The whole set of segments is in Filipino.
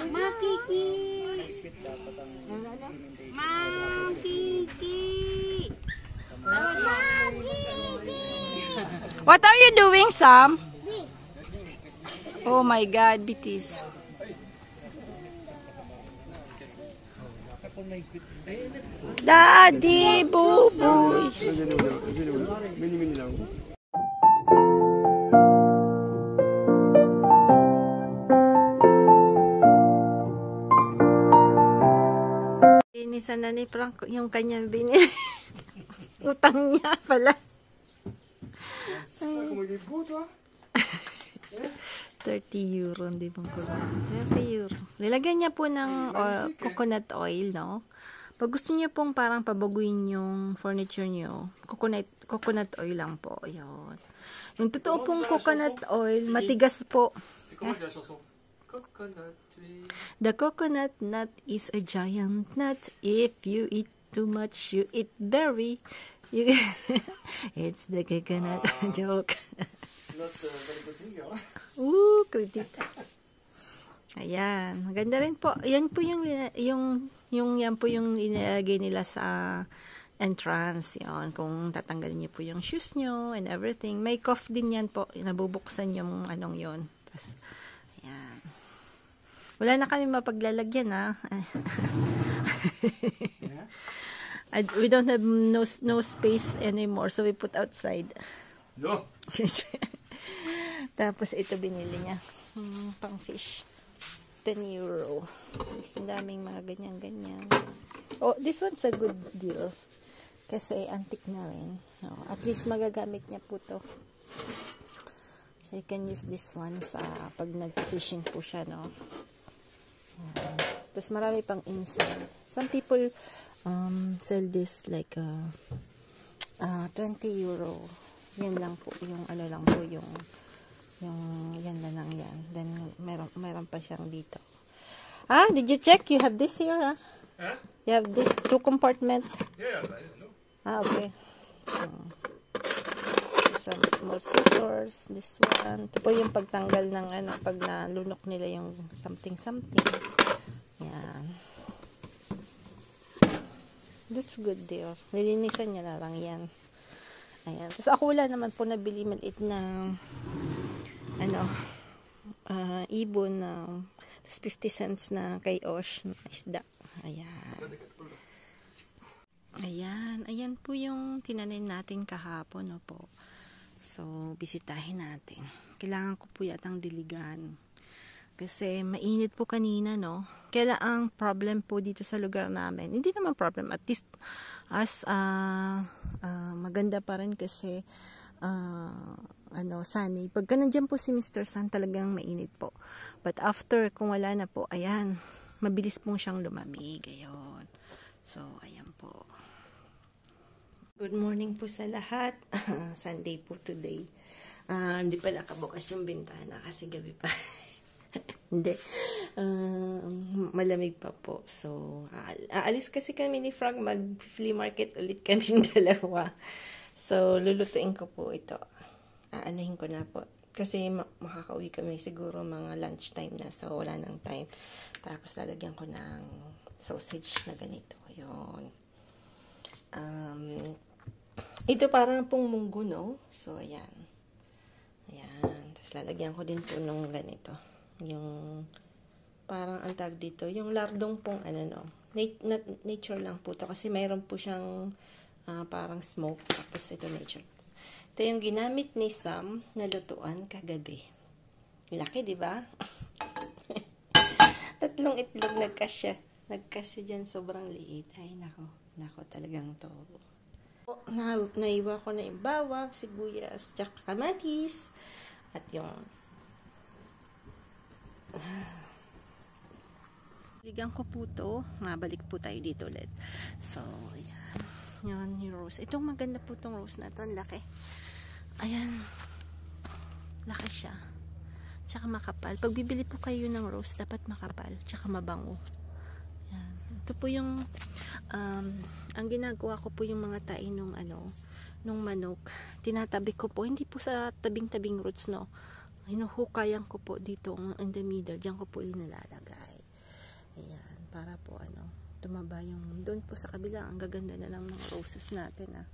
Makiki. Makiki. What are you doing, Sam? Oh my God, Bitis. Daddy, boo-boo. Mini lang. Linisan na ni Frank yung kanyang binili. Utang niya pala. 30 euro, hindi bang kulang? 30 euro. Lalagyan niya po ng coconut oil, no? Pag gusto niya pong parang pabaguin yung furniture niyo, coconut oil lang po. Ayun. Yung totoo pong coconut oil, matigas po. The coconut nut is a giant nut. If you eat too much, you eat berry. It's the coconut joke. Kredita. Ayan, maganda rin po. Yan po yung yan po yung inilagay nila sa entrance. Yan, kung tatanggalin niyo po yung shoes niyo and everything. May cuff din yan po. Nabubuksan yung anong yon. Tas, ayan. Wala na kami mapaglalagyan, ha. We don't have no space anymore, so we put outside. No. Tapos ito binili niya. Pang fish. 10 euro. Ang daming mga ganyan-ganyan. Oh, this one's a good deal. Kasi antique na rin. No, at least magagamit niya po to. So you can use this one sa pag nag-fishing po siya, no. Tapos marami pang inside. Some people sell this like 20 euro. Yan lang po. Yung ano lang po yung yan na lang yan. Then, meron pa siyang dito. Ah, did you check? You have this here, ah? Huh? You have this 2 compartment? Yeah, I don't know. Ah, okay. Some small scissors. This one. Ito po yung pagtanggal ng ano, pag nalunok nila yung something. Yan. That's good deal. Nilinisan niya na lang yan. Ayan. Tapos ako wala naman po nabili maliit na ibon na 50 cents na kay Osh na isda. Ayan. Ayan po yung tinanim natin kahapon, no po. So, bisitahin natin. Kailangan ko po yatang diligan. Kasi mainit po kanina, no? Kaya ang problem po dito sa lugar namin, hindi naman problem, at least as maganda pa rin kasi sunny. Pagka nandiyan po si Mr. Sun, talagang mainit po. But after, kung wala na po, ayan, mabilis pong siyang lumamig. Ayun. So, ayan po. Good morning po sa lahat. Sunday po today. Hindi pa nakabukas yung bintana kasi gabi pa. Hindi. Malamig pa po. So, aalis kasi kami ni Frank, mag-flea market ulit kaming dalawa. So, lulutuin ko po ito. Aanahin ko na po. Kasi makakauwi kami siguro mga lunchtime na. So, wala nang time. Tapos, lalagyan ko ng sausage na ganito. Ayun. Ito parang pong munggo, no? So, ayan. Ayan. Tapos, lalagyan ko din po nung ganito. Yung, parang ang tag dito. Yung lardong pong, nature lang po to. Kasi mayroon po siyang parang smoke. Tapos, ito nature. Ito yung ginamit ni Sam na lutuan kagabi. Laki, di ba? 3 itlog nagkasya. Nagkasya dyan, sobrang liit. Ay, nako talagang to. Naiwa ko na yung bawang, sibuyas, tsaka kamatis. At yung ligang ko po to. Mabalik po tayo dito ulit. So, ayan. Yan yung rose. Itong maganda po itong rose na ito. Ang laki. Ayan. Laki siya. Tsaka makapal. Pag bibili po kayo ng rose, dapat makapal. Tsaka mabango. Ayan. Ito po yung ang ginagawa ko po yung mga tae nung manok. Tinatabi ko po. Hindi po sa tabing-tabing roots, no. hinuhukayan ko po dito in the middle. Diyan ko po inalalagay. Ayan, para po tumaba yung doon po sa kabila. Ang gaganda na ng mga roses natin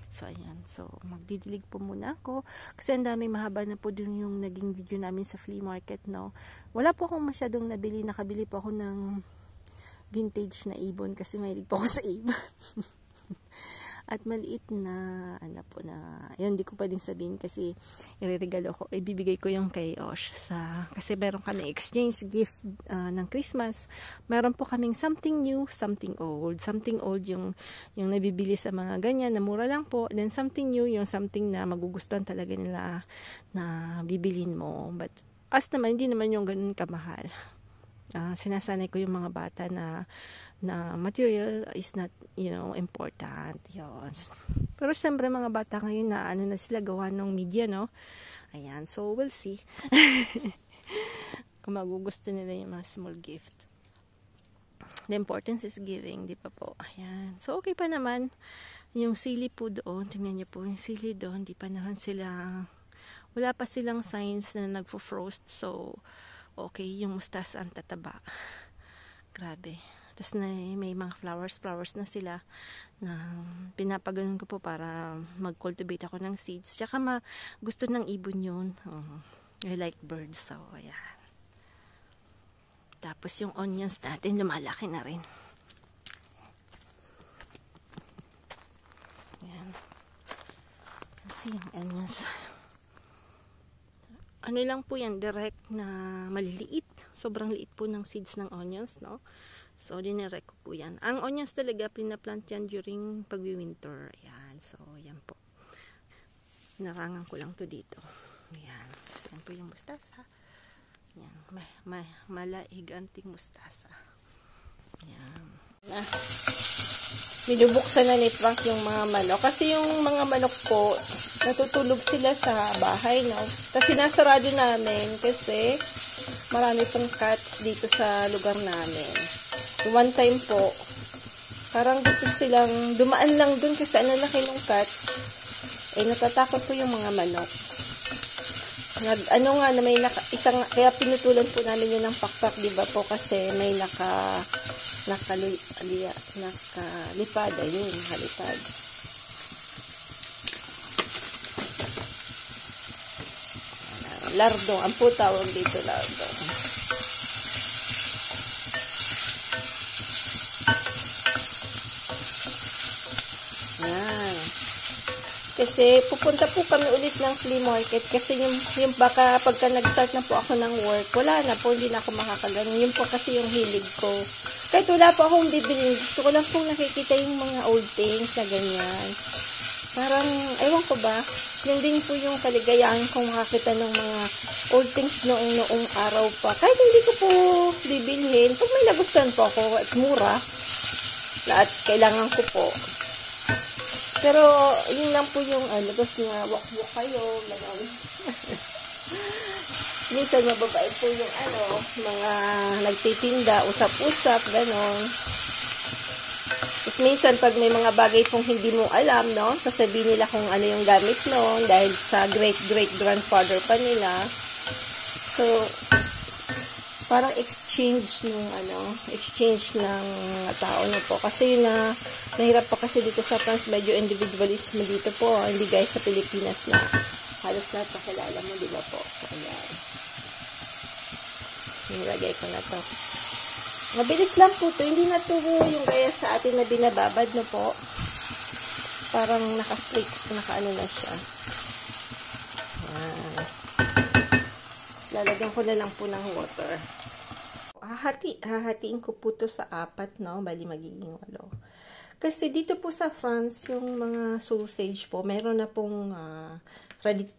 So, ayan. So, magdidilig po muna ako. Kasi ang dami mahaba na po dun yung naging video namin sa flea market, no. Wala po akong masyadong nabili. Nakabili po ako ng vintage na ibon kasi mahilig po ako sa ibon. At maliit na, yun, hindi ko pwedeng sabihin kasi ireregalo ko, ibibigay ko yung kay Osh kasi meron kami exchange gift ng Christmas. Meron po kaming something new, something old. Something old yung nabibili sa mga ganyan, na mura lang po. Then something new, yung something na magugustuhan talaga nila na bibilin mo. But as naman, hindi naman yung ganun kamahal. Sinasanay ko yung mga bata na material is not, important. Yun. Pero siyempre mga bata ngayon na sila gawa ng media, no? Ayan, so we'll see. Kung magugusto nila yung mga small gift. The importance is giving, di pa po? Ayan. So okay pa naman. Yung sili po doon, tingnan niyo po yung sili doon, di pa naman sila, wala pa silang signs na nagfo-frost. So okay, yung mustasa ang tataba. Grabe. Tapos may mga flowers na sila na pinapaganon ko po para mag-cultivate ako ng seeds. Tsaka gusto ng ibon yun. I like birds. So, ayan. Tapos yung onions natin, lumalaki na rin. Ayan. Kasi yung onions. Ano lang po yan, direct na maliliit. Sobrang liit po ng seeds ng onions, no? So, dinirect ko po yan. Ang onions talaga, pinaplant yan during pag-winter. Ayan. So, yan po. Narangan ko lang to dito. Ayan. So, yan po yung mustasa. Ayan. Malaig anting mustasa. Ayan. Binubuksan na ni Frank yung mga manok. Kasi yung mga manok po, natutulog sila sa bahay, no? Kasi sinasarado namin kasi marami pong cats dito sa lugar namin. One time po, parang gusto silang dumaan lang dun kasi ang laki ng cats. Natatakot po yung mga manok. Kaya pinutulan po namin yun ng pakpak, di ba po? Kasi may nakalipad. Ayun, nakalipad. Lardong. Ang po tawag dito, lardong. Yan. Kasi pupunta po kami ulit ng flea market kasi yung baka pagka nag-start na po ako ng work, wala na po, hindi na ako makakaganon. Yun po kasi yung hilig ko. Kahit wala po akong bibili, gusto ko lang pong nakikita yung mga old things na ganyan. Parang, ewan ko ba, yun din po yung kaligayahan kong makakita ng mga old things noong araw pa. Kahit hindi ko po bibilhin, pag may nagustuhan po ako at mura, at kailangan ko po. Pero, yun lang po yung, tapos nga, walk-walk kayo, gano'n. Minsan, mababait po yung, mga nagtitinda, usap-usap, gano'n. Tapos minsan, pag may mga bagay pong hindi mo alam, no, sasabihin nila kung ano yung gamit noon, dahil sa great-great-grandfather pa nila. So, parang exchange ng tao na po. Kasi yun nahirap pa kasi dito sa France, medyo individualism dito po. Hindi guys sa Pilipinas na halos lahat pakilala mo, di ba po? So, ayan. Nilagay ko na to. Mabilis lang po to. Hindi na to yung gaya sa atin na binababad na po. Parang naka-flick, naka-ano na siya. Ayan. Lalagyan ko na lang po ng water. Hahatiin ko po to sa 4, no? Bali magiging 8. Kasi dito po sa France, yung mga sausage po, meron na pong ready,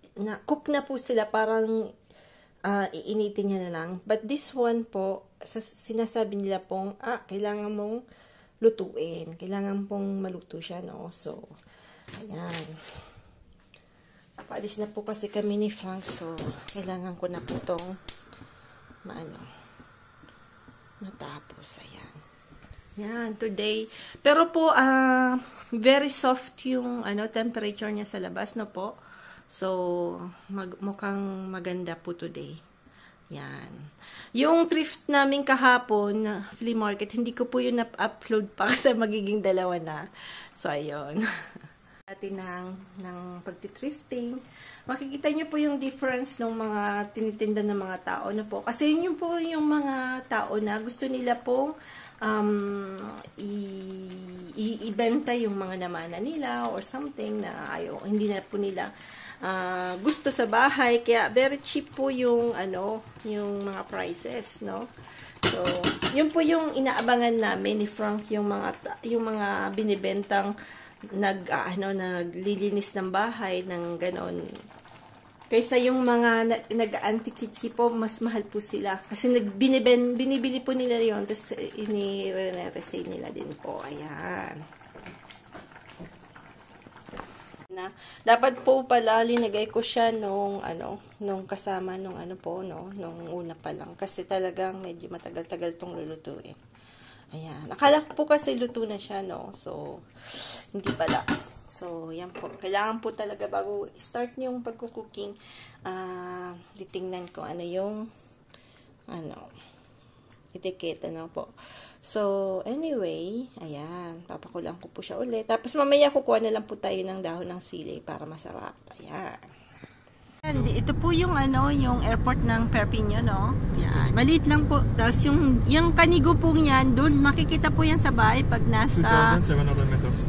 cook na po sila, parang iinitin niya na lang. But this one po, sinasabi nila pong, kailangan mong lutuin. Kailangan pong maluto siya, no? So, ayan. Paalis na po kasi kami ni Frank, so kailangan ko na po itong matapos. Ayan. Yan, today. Pero po, very soft yung temperature niya sa labas, no po? So, mukhang maganda po today. Yan. Yung thrift namin kahapon, flea market, hindi ko po yun na-upload pa kasi magiging dalawa na. So, ayun. Atin ng pagti-thrifting. Makikita niyo po yung difference ng mga tinitinda ng mga tao na po. Kasi yun po yung mga tao na gusto nila pong ibenta yung mga namana nila or something na hindi na po nila gusto sa bahay, kaya very cheap po yung yung mga prices, no? So, yun po yung inaabangan namin ni Frank, yung mga binibentang naglilinis ng bahay ng ganon. Kaysa yung mga nag-antikitsi po, mas mahal po sila. Kasi binibili po nila yon, tapos ini-resale nila din po. Ayan. Dapat po pala linagay ko siya nung kasama nung nung una pa lang, kasi talagang medyo matagal-tagal tong lulutuin. Ayan, akala ko po kasi luto na siya, no, so hindi pala. So yan po, kailangan po talaga bago start yung pagkukuking, titingnan ko yung etiketa na po. So, anyway, ayan, papakulang ko po siya ulit. Tapos mamaya kukuha na lang po tayo ng dahon ng sili para masarap. Ayan. Ito po yung yung airport ng Perpignan, no? Ayan. Maliit lang po. Tapos yung Canigou po yan, doon makikita po yan sa bahay pag nasa 2,700 meters.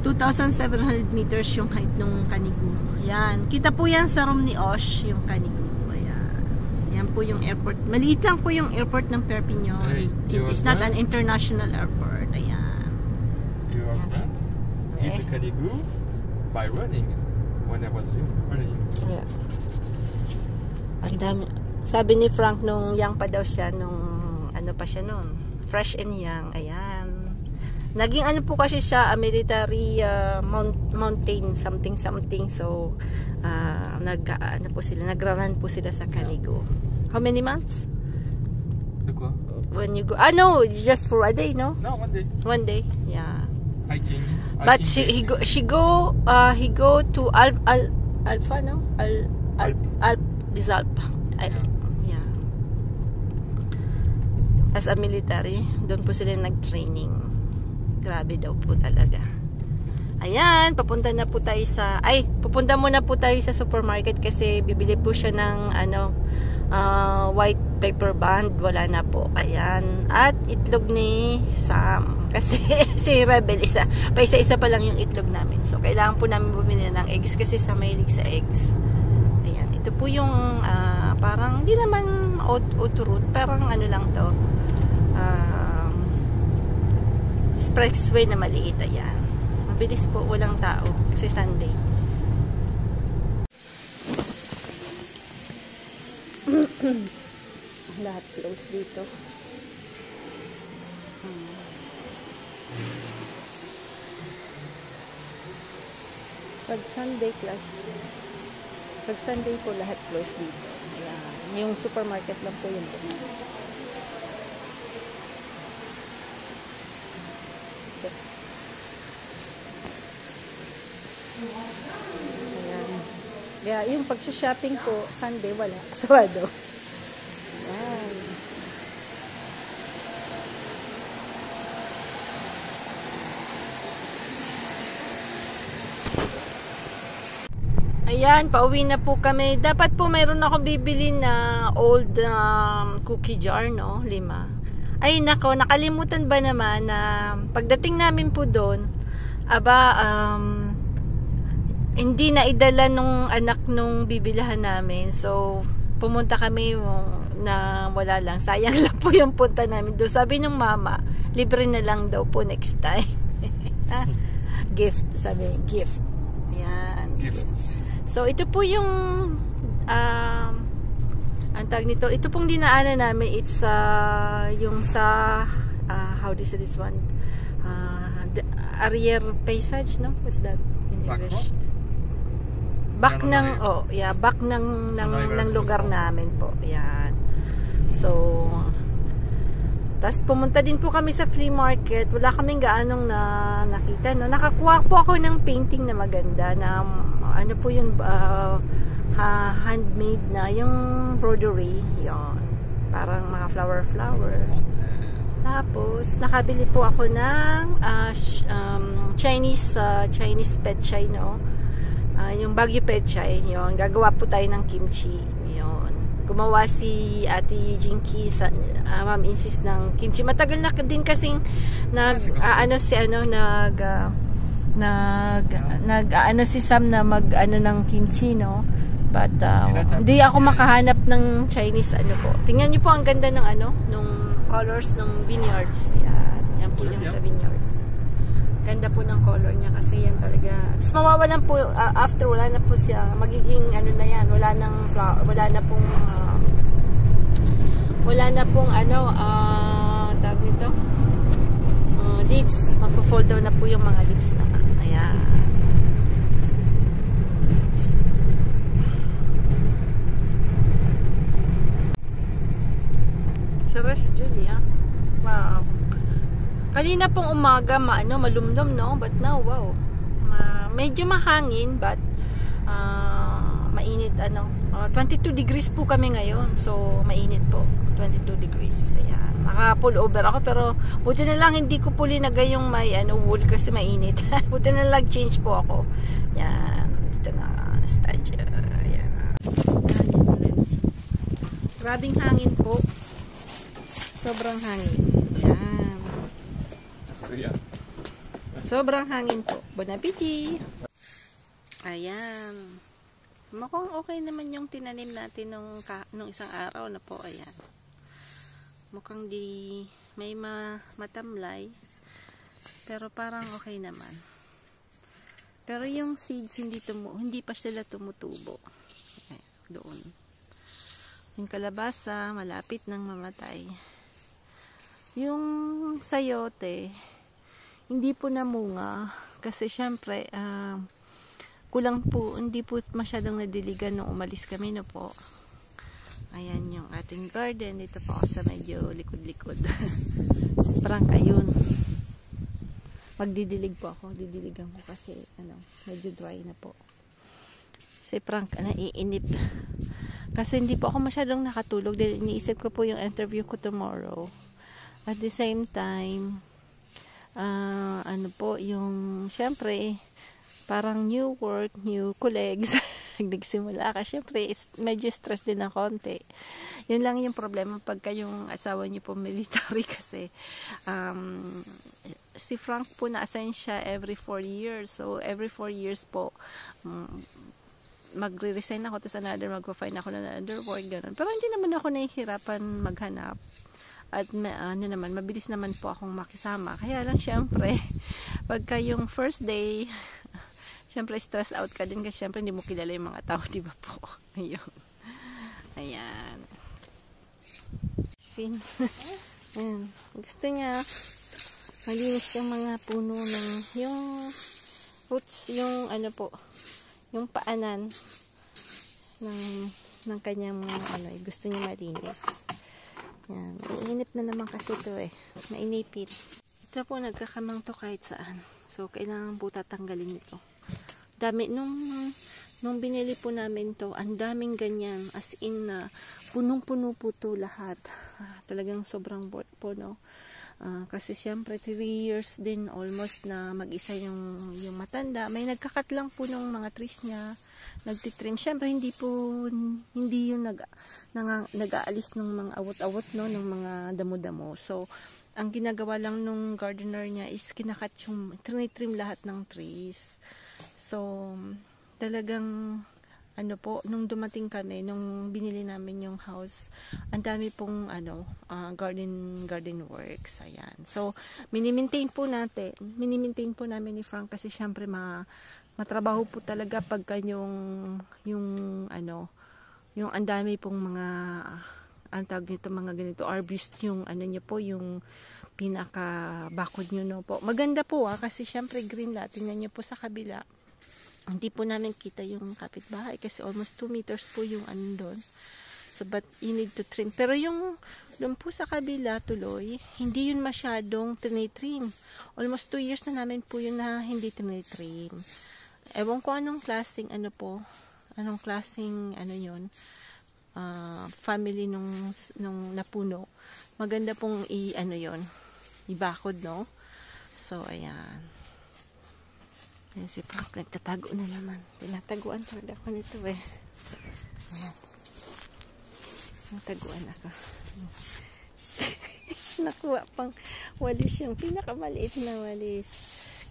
2,700 meters yung height ng Canigou. Ayan. Kita po yan sa room ni Osh, yung Canigou. Yan po yung airport. Maliit lang po yung airport ng Perpignan. Hey, it's not an international airport. Ayan. Your husband did to Canigou by running when I was running. Yeah. Ang dami. Sabi ni Frank nung young pa daw siya, nung pa siya noon. Fresh and young. Ayan. Naging po kasi siya, military mountain something. So, nagra-run po sila sa Canigou. How many months? When you go, no, just for a day, no? No, 1 day. 1 day, yeah. Hiking. But he go to Alpha, no? Bizalp. Yeah. As a military, doon po sila nag-training. Grabe daw po talaga. Ayan, pupunta muna po tayo sa supermarket kasi bibili po siya ng white paper band. Wala na po. Ayan. At itlog ni Sam. Kasi si Rebel, isa pa lang yung itlog namin. So, kailangan po namin bumili ng eggs kasi sa mahilig sa eggs. Ayan. Ito po yung parang, hindi naman oat-root. Parang lang to. Expressway na maliit. Ayan. Mabilis po, walang tao kasi Sunday. Lahat close dito. Pag Sunday po lahat close dito. Ayan. Yung supermarket lang po yung bukas. Ayan. Kaya yung pag-shopping ko, Sunday wala. Sabado. Ayan. Ayan, pauwi na po kami. Dapat po mayroon akong bibili na old cookie jar, no? 5. Ay, nako, nakalimutan ba naman na pagdating namin po doon, hindi na idala nung anak nung bibilahan namin. So, pumunta kami na wala lang. Sayang lang po yung punta namin doon. Sabi ng mama, libre na lang daw po next time. Gift, sabi, gift. Ayan. Gifts. So, ito po yung ang tag nito. Ito pong dinaanan namin. It's yung sa how do you say this one? The Arrière Passage, no? What's that in English? Back ng back ng lugar namin po. Yan. So, tapos pumunta din po kami sa flea market. Wala kaming gaanong nakita, no. Nakakuha po ako ng painting na maganda na ano po yung handmade na yung brodery, yon. Parang mga flower. Tapos nakabili po ako ng Chinese pechay, no? Yung Baguio pechay, yon. Gagawa po tayo ng kimchi, yon. Gumawa si Ate Jinky sa Ma'am Insist ng kimchi. Matagal na din kasing si Sam na ng kimchi, no? But hindi ako makahanap ng Chinese po. Tingnan niyo po ang ganda ng nung colors ng vineyards. Yan po yung sa vineyards. Ganda po ng color niya kasi yan talaga. Tapos mawawalan po after, wala na po siya magiging na yan, wala nang flower, wala na pong tawag nito, leaves. Magpo-fold down na po yung mga leaves na. Ayan. Sarap, Julia. Wow. Kanina pong umaga malumdum, no? But now, wow. Medyo mahangin, but mainit 22 degrees po kami ngayon. So, mainit po. 22 degrees. Ayan. Naka-pull over ako, pero buti na lang hindi ko po linagay yung may wool kasi mainit. Buti na lang change po ako. Yan. Dito na. Stadio. Ayan. Grabing hangin po. Sobrang hangin. Ayan. Sobrang hangin po. Bon appetit! Ayan. Mukhang okay naman yung tinanim natin nung isang araw na po. Ayan. Mukhang may matamlay. Pero parang okay naman. Pero yung seeds hindi pa sila tumutubo. Ayan, doon. Yung kalabasa, malapit nang mamatay. Yung sayote, hindi po namunga kasi syempre kulang po, hindi po masyadong nadiligan nung umalis kami, no po. Ayan yung ating garden. Dito po ako sa medyo likod-likod. Parang ayun, magdidilig po ako, didiligan ko kasi medyo dry na po. Si Frank naiinip kasi hindi po ako masyadong nakatulog dahil iniisip ko po yung interview ko tomorrow. At the same time, yung, syempre, parang new work, new colleagues, nagsimula ka, syempre, medyo stress din na konti. Yun lang yung problema pagka yung asawa niyo po military kasi, si Frank po na-assign siya every 4 years. So, every 4 years po, magre-resign ako, tapos magpa-find ako na another work, ganun. Pero hindi naman ako nahihirapan maghanap. At mabilis naman po akong makisama. Kaya lang syempre, pagka yung first day, syempre stress out ka din kasi syempre hindi mo kilala yung mga tao, di ba po? Ayun. Ayan. Ayan. Gusto niya malinis yung mga puno ng yung roots, yung yung paanan ng kanyang gusto niya malinis. Yan, mainip na naman kasi ito mainipit. Ito po nagkakamang to kahit saan. So kailangan po tatanggalin ito. Dami nung binili po namin to, ang daming ganyan, as in punong-puno po to lahat. Talagang sobrang worth po, no. Kasi siyempre 3 years din almost na mag-isa yung matanda. May nagkakat lang po ng mga trees niya, nagtitrim. Siyempre hindi yung nag-aalis ng mga awot-awot, no, ng mga damo-damo. So ang ginagawa lang nung gardener niya is kinakat trim lahat ng trees. So talagang nung dumating kami, nung binili namin yung house, ang dami pong garden works. Ayan. So mini-maintain po namin ni Frank kasi syempre matrabaho po talaga pagka yung ang dami pong mga tawag nito, mga ganito arbust, yung niyo po, yung pinaka bakod nyo, no po. Maganda po kasi syempre green lot. Tingnan nyo po sa kabila. Hindi po namin kita yung kapitbahay kasi almost 2 meters po yung doon. So but you need to trim. Pero yung doon po sa kabila tuloy, hindi yun masyadong tinitrim. Almost 2 years na namin po yun na hindi tinitrim. Ewan ko anong klaseng ano po. Anong klaseng ano yun. Family nung napuno. Maganda pong ano yun. Ibakod, no? So, ayan. Ayan si Frank. Nagtatago na naman. Tinataguan talaga ako nito eh. Ayan. Nagtaguan ako. Nakuha pang walis yung pinakamaliit na walis.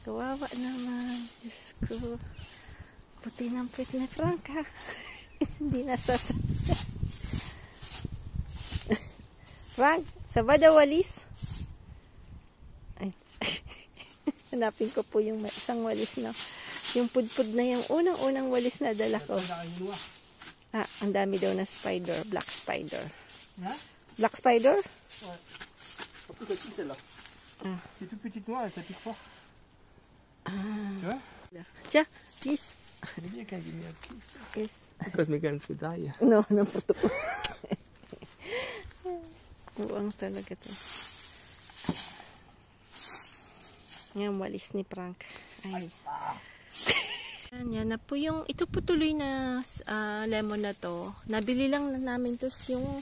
Kawawa naman. Diyos ko. Puti ng puwit na Frank ha. Hindi nasasaya. Frank, saba daw walis? Ay. Hanapin ko po yung isang walis na. Yung pudpud na yung unang-unang walis na dala ko. Ang dami daw na spider. Black spider. Black spider? C'est celle-là. C'est toute petite noix, ça pique fort. Tu vois? Tiens, yes. C'est bien quand il met un piece. Yes. Because my gun to die. No, puto ko. Buwang talaga to. Yan, walis ni Frank. Ay. Yan na po yung, ito po tuloy na lemon na to. Nabili lang namin to yung,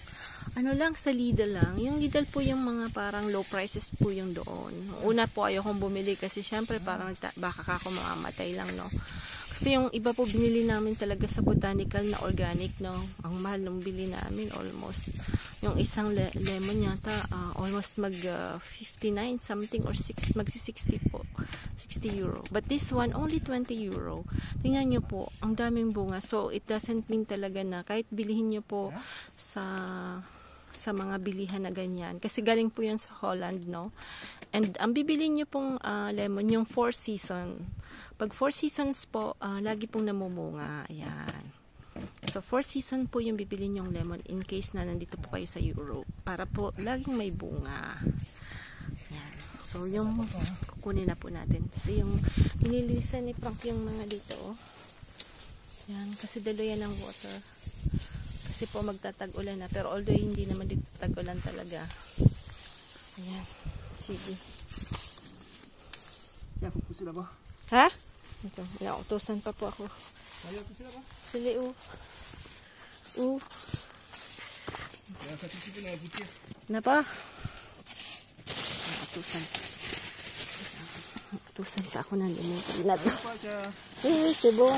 ano lang, sa Lidl lang. Yung Lidl po yung mga parang low prices po yung doon. Una po ayokong bumili kasi syempre parang baka ako mamamatay lang, no. Kasi yung iba po binili namin talaga sa botanical na organic, no. Ang mahal nung bili namin, almost. Yung isang lemon yata, almost mag 59 something or magsi 60 po. 60 euro. But this one, only 20 euro. Tingnan nyo po, ang daming bunga. So, it doesn't mean talaga na kahit bilihin nyo po sa mga bilihan na ganyan. Kasi galing po yun sa Holland, no? And ang bibili nyo pong lemon, yung 4 season. Pag 4 seasons po, lagi pong namumunga. Ayan. So, 4 season po yung bibili nyong lemon in case na nandito po kayo sa Europe. Para po, laging may bunga. Ayan. So, yung kukunin na po natin. Kasi yung nililisan ni Frank yung mga dito. Oh. Ayan. Kasi dalo yan ng water. Kasi po magtatag-ulan na. Pero although hindi naman dito tag-ulan talaga. Ayan. Sige. Tiens, faut pousser là-bas. Ha? Ito. Nautusan pa po ako. Allez, pousser là-bas. Sili, Ça suffit de l'aboutir. Na pa? Utusan sa ako ng limited. Eh, sebo.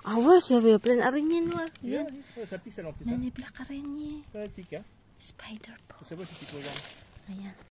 Ah ouais, c'est vrai, plein araignée noire. Bien. Ça pique, ça l'en plus. Nani black araignée. Ça pique, hein. Spider po. Ça va, tu piques, regarde. Ayan.